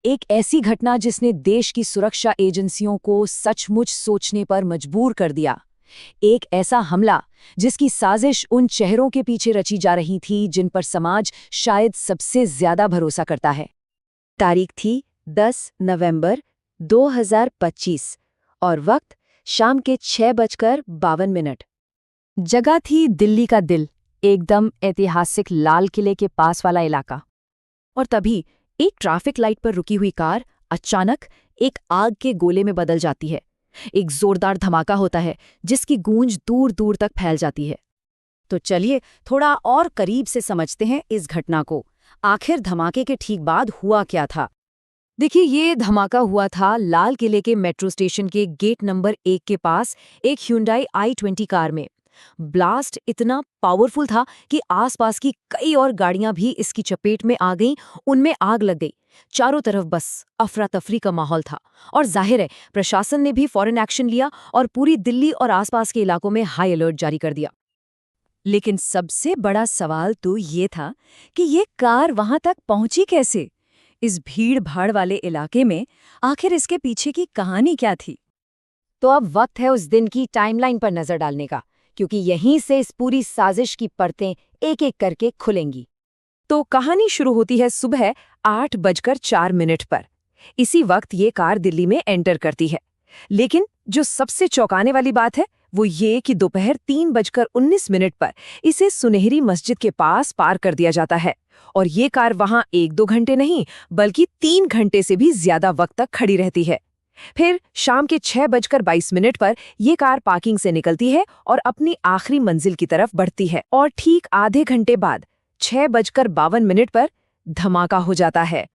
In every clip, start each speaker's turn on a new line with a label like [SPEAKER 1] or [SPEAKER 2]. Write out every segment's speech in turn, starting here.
[SPEAKER 1] एक ऐसी घटना जिसने देश की सुरक्षा एजेंसियों को सचमुच सोचने पर मजबूर कर दिया। एक ऐसा हमला जिसकी साजिश उन चेहरों के पीछे रची जा रही थी जिन पर समाज शायद सबसे ज्यादा भरोसा करता है।
[SPEAKER 2] तारीख थी 10 नवंबर 2025 और वक्त शाम के 6:52।
[SPEAKER 1] जगह थी दिल्ली का दिल, एकदम ऐतिहासिक लाल किले के पास वाला इलाका।
[SPEAKER 2] और तभी एक ट्रैफिक लाइट पर रुकी हुई कार अचानक एक आग के गोले में बदल जाती है। एक जोरदार धमाका होता है जिसकी गूंज दूर दूर तक फैल जाती है। तो चलिए थोड़ा और करीब से समझते हैं इस घटना को। आखिर धमाके के ठीक बाद हुआ क्या था?
[SPEAKER 1] देखिए, ये धमाका हुआ था लाल किले के मेट्रो स्टेशन के गेट नंबर 1 के पास एक Hyundai i20 कार में। ब्लास्ट इतना पावरफुल था कि आसपास की कई और गाड़ियां भी इसकी चपेट में आ गईं, उनमें आग लग गई। चारों तरफ बस अफरा तफरी का माहौल था और जाहिर है प्रशासन ने भी फौरन एक्शन लिया और पूरी दिल्ली और आसपास के इलाकों में हाई अलर्ट जारी कर दिया।
[SPEAKER 2] लेकिन सबसे बड़ा सवाल तो ये था कि ये कार वहां तक पहुंची कैसे? इस भीड़-भाड़ वाले इलाके में आखिर इसके पीछे की कहानी क्या थी?
[SPEAKER 1] तो अब वक्त है उस दिन की टाइमलाइन पर नजर डालने का, क्योंकि यहीं से इस पूरी साजिश की परतें एक-एक करके खुलेंगी।
[SPEAKER 2] तो कहानी शुरू होती है सुबह 8:04 पर। इसी वक्त ये कार दिल्ली में एंटर करती है। लेकिन जो सबसे चौंकाने वाली बात है वो ये कि दोपहर 3:19 पर इसे सुनहरी मस्जिद के पास पार कर दिया जाता है और ये कार वहां 1-2 घंटे नहीं बल्कि 3 घंटे से भी ज्यादा वक्त तक खड़ी रहती है। फिर शाम के 6:22 पर यह कार पार्किंग से निकलती है और अपनी आखिरी मंजिल की तरफ बढ़ती है और ठीक आधे घंटे बाद 6:52 पर धमाका हो जाता है।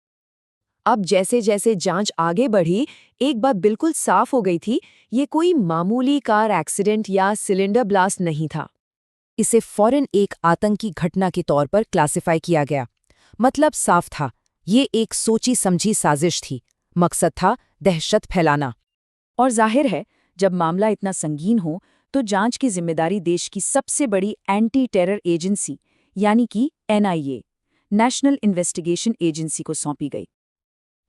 [SPEAKER 2] अब जैसे जैसे जांच आगे बढ़ी, एक बात बिल्कुल साफ हो गई थी, ये कोई मामूली कार एक्सीडेंट या सिलेंडर ब्लास्ट नहीं था। इसे फौरन एक आतंकी घटना के तौर पर क्लासिफाई किया गया। मतलब साफ था, ये एक सोची समझी साजिश थी। मकसद था दहशत फैलाना। और जाहिर है, जब मामला इतना संगीन हो तो जांच की जिम्मेदारी देश की सबसे बड़ी एंटी टेरर एजेंसी यानी कि NIA, नेशनल इन्वेस्टिगेशन एजेंसी को सौंपी गई।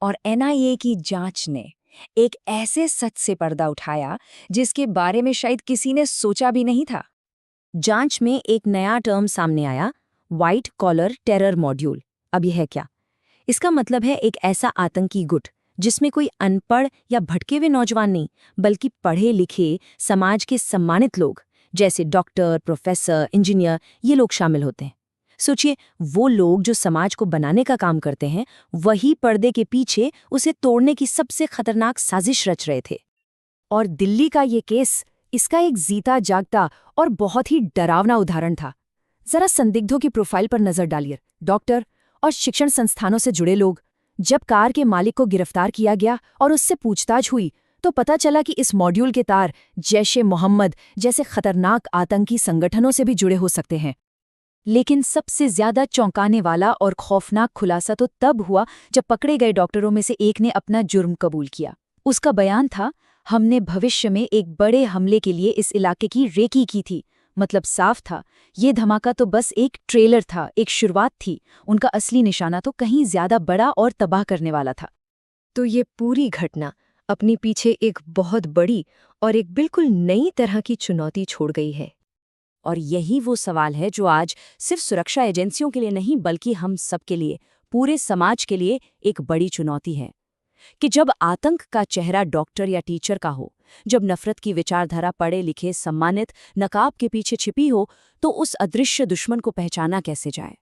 [SPEAKER 2] और NIA की जांच ने एक ऐसे सच से पर्दा उठाया जिसके बारे में शायद किसी ने सोचा भी नहीं था। जांच में एक नया टर्म सामने आया, व्हाइट कॉलर टेरर मॉड्यूल। अब यह है क्या? इसका मतलब है एक ऐसा आतंकी गुट जिसमें कोई अनपढ़ या भटके हुए नौजवान नहीं, बल्कि पढ़े लिखे समाज के सम्मानित लोग जैसे डॉक्टर, प्रोफेसर, इंजीनियर, ये लोग शामिल होते हैं। सोचिए, वो लोग जो समाज को बनाने का काम करते हैं, वही पर्दे के पीछे उसे तोड़ने की सबसे खतरनाक साजिश रच रहे थे। और दिल्ली का ये केस इसका एक जीता जागता और बहुत ही डरावना उदाहरण था। जरा संदिग्धों की प्रोफाइल पर नजर डालिए। डॉक्टर और शिक्षण संस्थानों से जुड़े लोग। जब कार के मालिक को गिरफ्तार किया गया और उससे पूछताछ हुई तो पता चला कि इस मॉड्यूल के तार जैश-ए-मोहम्मद जैसे खतरनाक आतंकी संगठनों से भी जुड़े हो सकते हैं। लेकिन सबसे ज्यादा चौंकाने वाला और खौफनाक खुलासा तो तब हुआ जब पकड़े गए डॉक्टरों में से एक ने अपना जुर्म कबूल किया। उसका बयान था, हमने भविष्य में एक बड़े हमले के लिए इस इलाके की रेकी की थी। मतलब साफ था, ये धमाका तो बस एक ट्रेलर था, एक शुरुआत थी। उनका असली निशाना तो कहीं ज्यादा बड़ा और तबाह करने वाला था। तो ये पूरी घटना अपने पीछे एक बहुत बड़ी और एक बिल्कुल नई तरह की चुनौती छोड़ गई है। और यही वो सवाल है जो आज सिर्फ सुरक्षा एजेंसियों के लिए नहीं बल्कि हम सब के लिए, पूरे समाज के लिए एक बड़ी चुनौती है कि जब आतंक का चेहरा डॉक्टर या टीचर का हो, जब नफरत की विचारधारा पढ़े लिखे सम्मानित नकाब के पीछे छिपी हो, तो उस अदृश्य दुश्मन को पहचाना कैसे जाए।